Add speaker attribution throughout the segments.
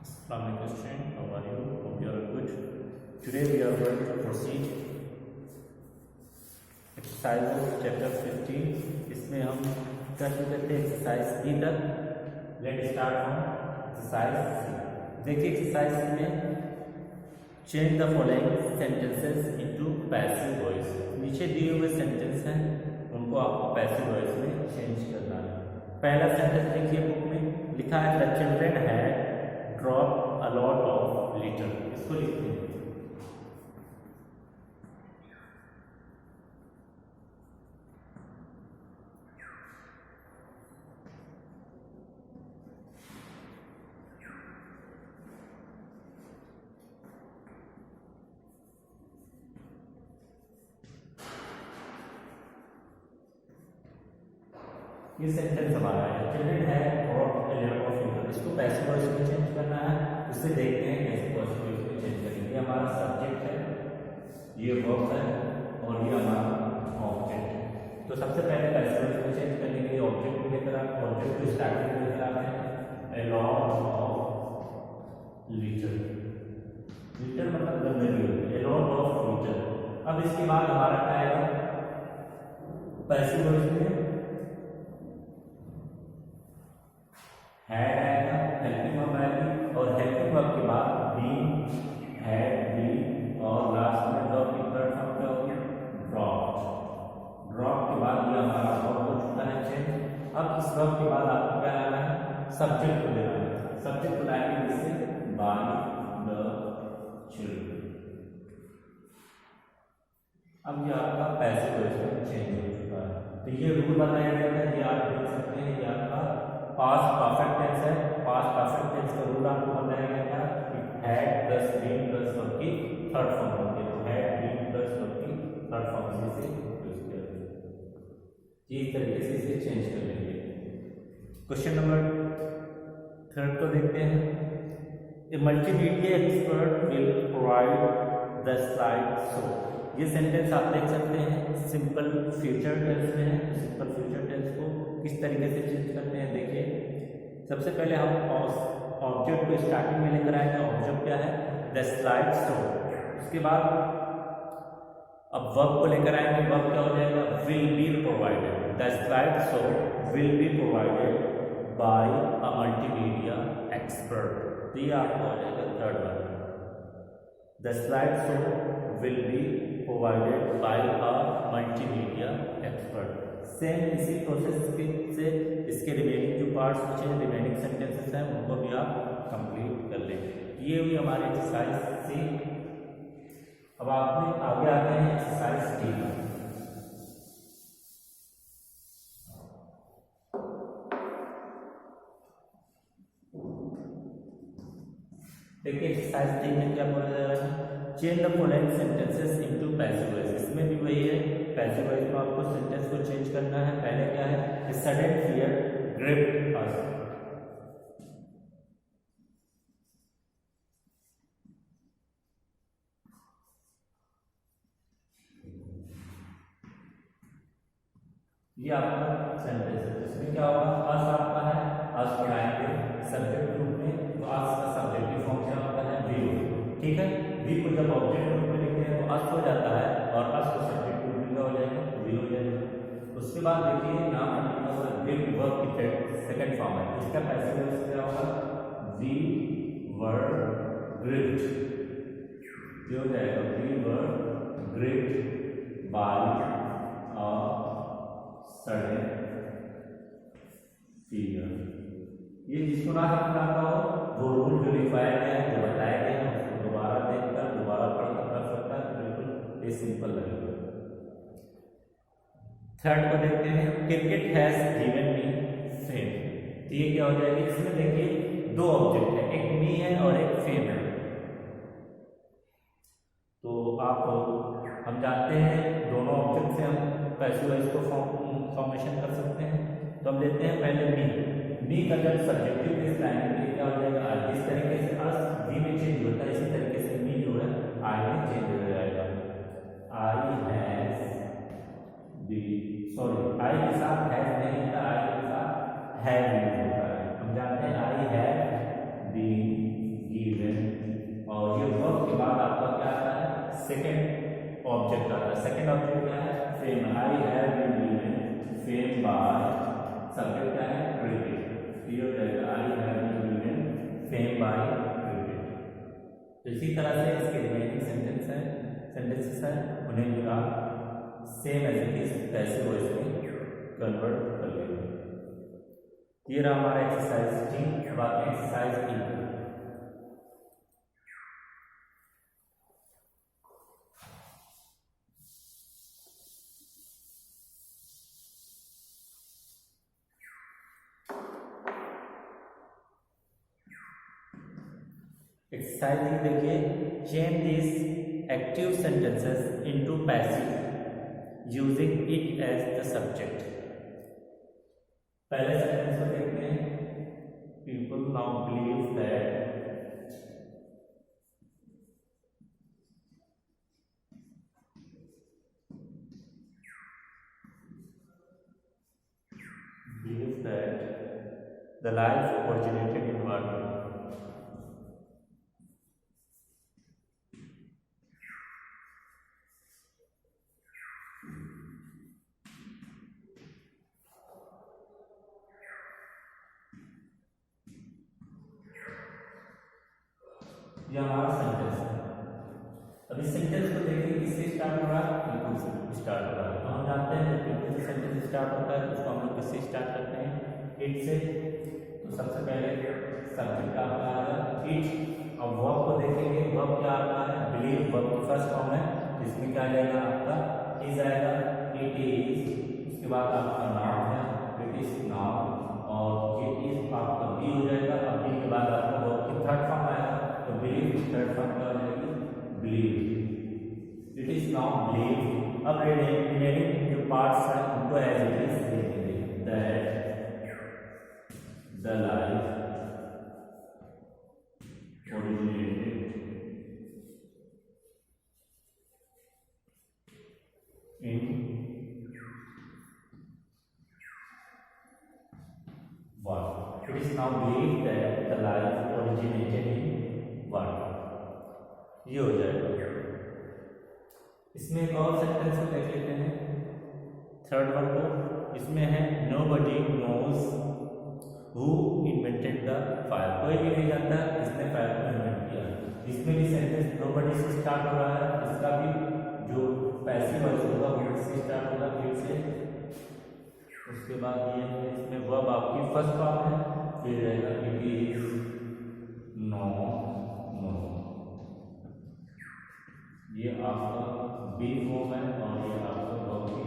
Speaker 1: Assalamualaikum student, how are you? Hope you are good. Today we are going to proceed exercise of chapter 15. इसमें हम कर चुके थे exercise B तक. Let start from exercise सी. देखिए exercise में change the following sentences into passive voice. नीचे दिए हुए सेंटेंस हैं उनको आपको पैसिव वॉइस में चेंज करना है. पहला सेंटेंस देखिए बुक में लिखा है the children had drop a lot of litre. इसको लिखते हैं. ये सेंटेंस हमारा है चिल्ड्रेन है drop a lot of litre. इसको पैसिव वॉइस में चेंज करना है. उससे देखते हैं कैसे पैसिव वॉइस में चेंज करेंगे. ये हमारा सब्जेक्ट है, ये वर्ब है और ये हमारा ऑब्जेक्ट है. तो सबसे पहले पैसिव वॉइस में चेंज करने के लिए ऑब्जेक्ट को लेकर आप ऑब्जेक्ट को स्टार्टिंग में लेकर आते हैं. A lot of litre. Litre मतलब गंदगी होती है. A lot of litre. अब इसके बाद हमारा क्या आएगा पैसिव वॉइस में हैड आएगा, हेल्पिंग वर्ब आएगी और हेल्पिंग वर्ब के बाद बीइंग, हैड, बीन और लास्ट में वर्ब की थर्ड फॉर्म क्या होगी ड्रॉप. ड्रॉप के बाद ये हमारा वर्ब हो चुका है चेंज. अब इस वर्ब के बाद आपको क्या लाना है सब्जेक्ट को लेना है. सब्जेक्ट को लाएंगे जिससे बाय द चिल्ड्रन. अब ये आपका पैसिव वॉइस में चेंज हो चुका है. तो ये रूल बताया गया है, ये आप देख सकते हैं. ये आपका पास्ट परफेक्ट टेंस है. पास्ट परफेक्ट टेंस का रूल आपको बताया गया था कि had plus been plus verb की थर्ड फॉर्म होती है. तो हैड बीन प्लस वर्ब की थर्ड फॉर्म से यूज किया जाए. इस तरीके से इसे चेंज कर लेंगे. क्वेश्चन नंबर 3 को देखते हैं. A multimedia expert will provide the slide show. ये सेंटेंस आप देख सकते हैं सिंपल फ्यूचर टेंस में है. सिंपल फ्यूचर टेंस को किस तरीके से चेंज करते हैं देखिए. सबसे पहले हम ऑब्जेक्ट को स्टार्टिंग में लेकर आएंगे. ऑब्जेक्ट क्या है द स्लाइड शो. उसके बाद अब वर्ब को लेकर आएंगे. वर्ब क्या हो जाएगा will be provided. The slide show will be provided by a multimedia expert. तो ये आपको हो जाएगा third verb. The slide show will be provided by a multimedia expert. Same इसी प्रोसेस से इसके रिमेनिंग जो पार्ट्स बचे हैं रिमेनिंग सेंटेंसेस हैं उनको भी आप कंप्लीट कर लें. ये हुई हमारी एक्सरसाइज सी. अब आपने आगे आते हैं एक्सरसाइज डी पर. देखिए एक्सरसाइज डी में क्या बोला जा रहा है change the following sentences into passive voice. इसमें भी वही है पैसिव वॉइस में आपको सेंटेंस को चेंज करना है. पहले क्या है ए सडन फियर ग्रिप्ड अस. ये आपका सेंटेंस है. इसमें क्या होगा अस आपका है. अस पढ़ाएंगे सब्जेक्ट रूप में. तो अस का सब्जेक्टिव फॉर्म क्या होता है वी. ठीक है. वी को जब ऑब्जेक्ट रूप में लिखते हैं तो अस हो जाता है और अस को सब्जेक्ट रूप में क्या हो जाएगा वी हो जाएगा. उसके बाद देखिए नाम लिखा हुआ ग्रिप्ड वर्ब की सेकंड फॉर्म है. इसका पैसिव वॉइस क्या होगा वी वर ग्रिप्ड. ये हो जाएगा we were gripped by a sudden fear. ये जिसको ना समझ आता हो वो रूल जो लिखवाया गया है जो बताया गया है उसको दोबारा देखकर दोबारा पढ़कर कर सकता है. बिल्कुल ये सिंपल लगेगा. थर्ड को देखते हैं cricket has given me fame. तो ये क्या हो जाएगी इसमें देखिए दो ऑब्जेक्ट है, एक मी है और एक फेम है. तो आप हम जानते हैं दोनों ऑब्जेक्ट से हम पैसिव वॉइस को फॉर्मेशन कर सकते हैं. तो हम लेते हैं पहले मी का जब सब्जेक्टिव केस लाएंगे तो क्या हो जाएगा जिस तरीके से अस वी में चेंज होता है इसी तरीके से मी जो है आई में चेंज हो जाएगा. I has B sorry I के साथ हैज नहीं होता. आई के साथ हैव यूज होता है. हम जानते हैं आई हैव बीन सब्जेक्ट क्या है, क्रिकेट। ये हो जाएगा I have given fame by cricket. तो इसी तरह से इसके रिमेनिंग सेंटेंसेस है उन्हें भी आप same as it is passive voice में कन्वर्ट कर लेंगे। ये रहा हमारा एक्सरसाइज टी। अब आते हैं एक्सरसाइज टी पर। एक्सरसाइज ही देखिए, change this active sentences into passive using it as the subject. पहले सेंटेंस को देखते हैं। People now believe that the life originated in water. ये हमारा सेंटेंस है। अब इस सेंटेंस को देखिए किससे स्टार्ट हो रहा है, पीपल से स्टार्ट हो रहा है। तो हम जानते हैं जब पीपल से सेंटेंस स्टार्ट होता है तो उसको हम लोग किससे स्टार्ट करते हैं, इट से। तो सबसे पहले सब्जेक्ट आपका आएगा इट। अब वर्ब को देखेंगे, वर्ब क्या आता है, बिलीव वर्ब की फर्स्ट फॉर्म है, जिसमें क्या जाएगा आपका इज आएगा, इट इज। उसके बाद आपका नाउन है, इट इज नाउन, और ये इज आपका बी हो जाएगा। अब बी के बाद आपका वर्ब की थर्ड फॉर्म आएगा, तो बिलीव थर्ड फॉर्म क्या हो जाएगी, believe. It is now believe. अब रिमेनिंग जो पार्ट्स हैं उनको एज इट इज लिखेंगे, that the life originated in water. It is now believed that the life originated in water. ये हो जाएगा। इसमें एक और सेंटेंस को देख लेते हैं, थर्ड वन को। इसमें है nobody knows who invented the fire. कोई भी नहीं जानता किसने फायर को इन्वेंट किया। इसमें भी सेंटेंस nobody से स्टार्ट हो रहा है। इसका भी जो पैसिव वॉइस होगा वो से स्टार्ट होगा, फिर से। उसके बाद ये इसमें वर्ब आपकी फर्स्ट फॉर्म है, फिर रहेगा इट इज, नो, नो। ये आपका बी फॉर्म है और ये आपका वर्ब की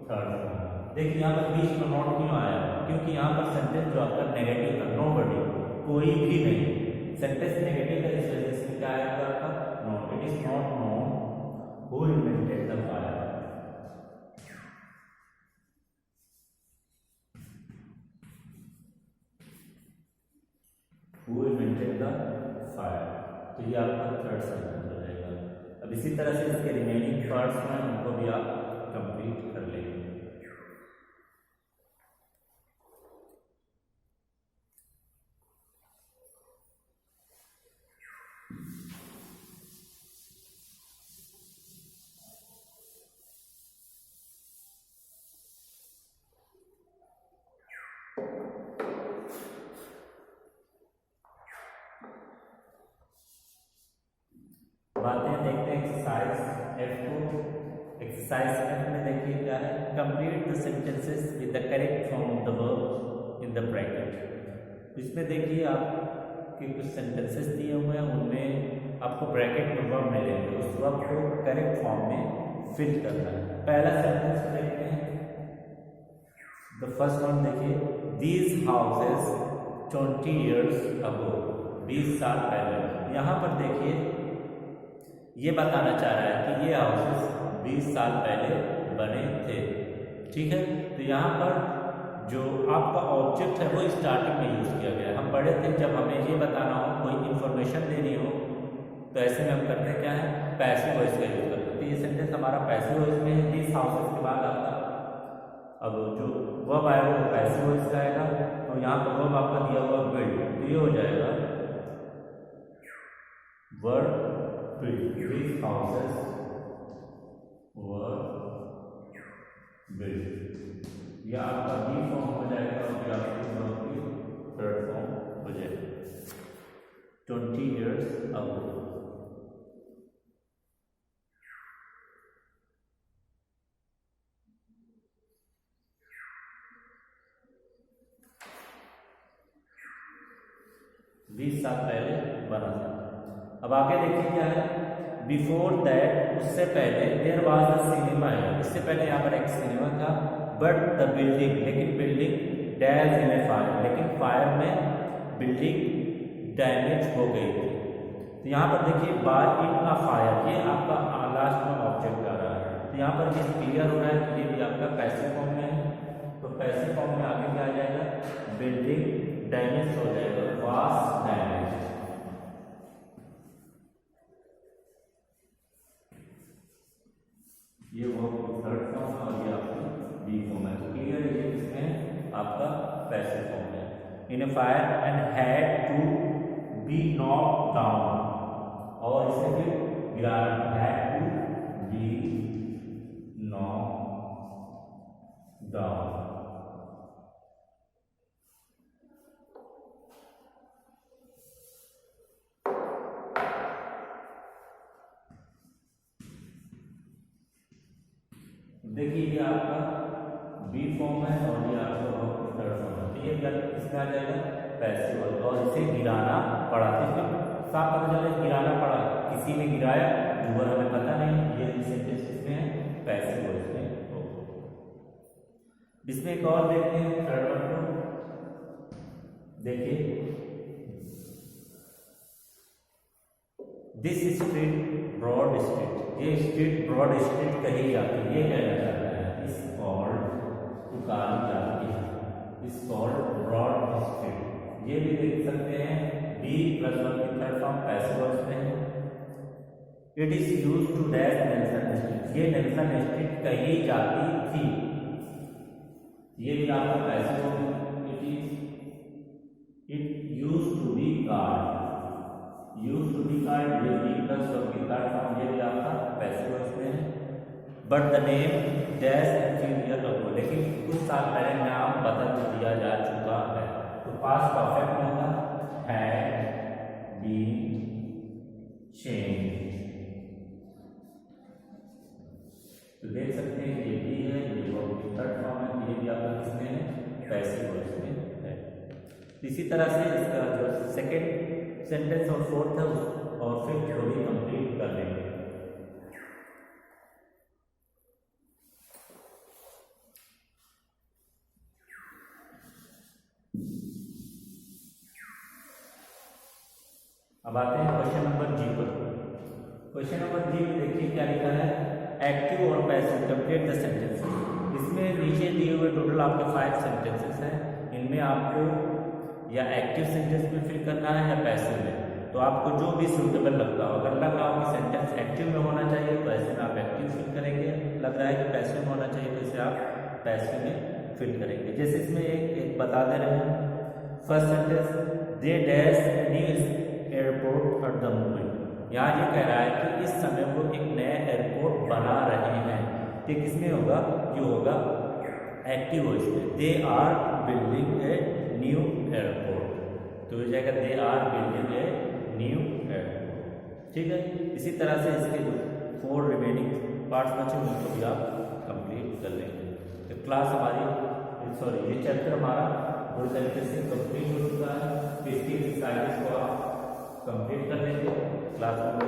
Speaker 1: थर्ड फॉर्म है। देखिए यहाँ पर बीच में नॉट क्यों आया, क्योंकि यहाँ पर सेंटेंस जो आपका नेगेटिव था, नोबडी, कोई भी नहीं। सेंटेंस नेगेटिव है, इस वजह से क्या आएगा आपका not. It is not known who invented the fire. Who invented the fire. तो ये आपका थर्ड सेंटेंस हो जाएगा। अब इसी तरह से इसके रिमेनिंग पार्ट्स हैं उनको भी आप कंप्लीट कर लेंगे। बातें देखते हैं एक्सरसाइज एफ को। एक्सरसाइज एफ में देखिए क्या है, complete the sentences with the correct form of the verb in the bracket. इसमें देखिए आपके कुछ सेंटेंसेस दिए हुए हैं, उनमें आपको ब्रैकेट में वर्ब मिलेंगे, उस वर्ब को करेक्ट फॉर्म में फिल करना है। पहला सेंटेंस देखते हैं, द फर्स्ट वन देखिए, दीज हाउसेस 20 years अगो, 20 साल पहले। यहाँ पर देखिए ये बताना चाह रहा है कि ये हाउसेस 20 साल पहले बने थे। ठीक है, तो यहाँ पर जो आपका ऑब्जेक्ट है वो स्टार्टिंग में यूज़ किया गया है। हम पढ़े थे जब हमें ये बताना हो, कोई इन्फॉर्मेशन देनी हो, तो ऐसे में हम करते हैं क्या है, पैसिव वॉइस का यूज करते हैं। तो ये सेंटेंस हमारा पैसिव वॉइस में है। 20 हाउसेस के बाद आपका अब जो वर्ब आएगा वो पैसिव वॉइस का आएगा। तो यहाँ पर वर्ब आपका दिया हुआ बिल्ड, तो ये हो जाएगा verb built. These houses were built. ये आपका बी फॉर्म हो जाएगा और ये आपकी थर्ड फॉर्म हो जाएगा 20 years ago। बीस साल पहले बना था। अब आगे देखिए क्या है, बिफोर दैट उससे पहले देयर वाज अ सिनेमा है, इससे पहले यहाँ पर एक सिनेमा था, बट द बिल्डिंग लेकिन building dash in a fire, लेकिन फायर में बिल्डिंग डैमेज हो गई थी। तो यहाँ पर देखिए बाय इन अ फायर, ये आपका लास्ट में ऑब्जेक्ट आ रहा है। तो यहाँ पर ये क्लियर हो रहा है कि ये भी आपका पैसिव फॉर्म में है। तो पैसिव फॉर्म में आगे क्या आ जाएगा, बिल्डिंग डैमेज हो जाएगा, वाज डैमेज। ये वो थर्ड फॉर्म है और ये आपकी बी फॉर्म है। तो क्लियर है, ये किसमें आपका पैसिव फॉर्म है। In a fire and had to be knock down, और इसे फिर गिराना, had to be knock down. देखिए ये आपका बी फॉर्म है और ये आपका थर्ड फॉर्म है। तो ये इसमें आ जाएगा पैसिव, और इसे गिराना पड़ा, इसमें साफ पता चला गिराना पड़ा, किसी ने गिराया जो हमें पता नहीं। ये सेंटेंस किसमें है, पैसिव वॉइस में। इसमें एक और देखते हैं थर्ड वन को, देखिए दिस स्ट्रीट ब्रॉड स्ट्रीट, ये स्ट्रीट ब्रॉड स्ट्रीट कही जाती है, ये कहना चाहता है। इस कॉल्ड पुकारी जाती है, इस कॉल्ड ब्रॉड स्ट्रीट। ये भी देख सकते हैं बी प्लस वन की थर्ड फॉर्म पैसिव वॉइस में है। It is use to dash Nelson street, ये नेल्सन स्ट्रीट कही जाती थी, ये भी आपका पैसिव वॉइस में। It use to be called, use to be called, ये बी प्लस वन की थर्ड फॉर्म, ये भी आपका पैसिव वॉइस में है। But the name dash and few year ago, लेकिन कुछ साल पहले नाम बदल दिया जा चुका है। तो पास्ट परफेक्ट में होगा हैड बीन चेंज। तो देख सकते हैं ये भी है, ये वो थर्ड फॉर्म है, ये भी आपका किसमें है, पैसिव वॉइस में है। इसी तरह से इसका जो सेकेंड सेंटेंस और फोर्थ है और फिफ्थ को भी कंप्लीट कर लेंगे। अब आते हैं क्वेश्चन नंबर जी पर। क्वेश्चन नंबर जी में देखिए क्या लिखा है, एक्टिव और पैसिव कंप्लीट द सेंटेंस। इसमें नीचे दिए हुए टोटल आपके 5 सेंटेंसेस हैं, इनमें आपको या एक्टिव सेंटेंस में फिल करना है या पैसिव में। तो आपको जो भी सूटेबल लगता हो, अगर लग रहा हो कि सेंटेंस एक्टिव में होना चाहिए तो ऐसे में आप एक्टिव फिल करेंगे, लग रहा है कि पैसिव में होना चाहिए तो इसे आप पैसिव में फिल करेंगे। जैसे इसमें एक बता दे रहे हैं, first sentence they dash new airport at the moment. यहाँ ये कह रहा है कि इस समय वो एक नया एयरपोर्ट बना रहे हैं। तो किसमें होगा, ये होगा एक्टिव वॉइस में। They are building a new airport, तो हो जाएगा they are building a new airport. ठीक है, इसी तरह से इसके जो 4 रिमेनिंग पार्ट्स बचे उनको भी आप कंप्लीट कर लेंगे। तो क्लास हमारी, सॉरी ये चैप्टर हमारा पूरी तरीके से कंप्लीट हो चुका है। तो इसकी एक्सरसाइज को आप कंप्लीट कर लेंगे। क्लास में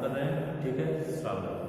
Speaker 1: कर रहे हैं, ठीक है। स्वागत।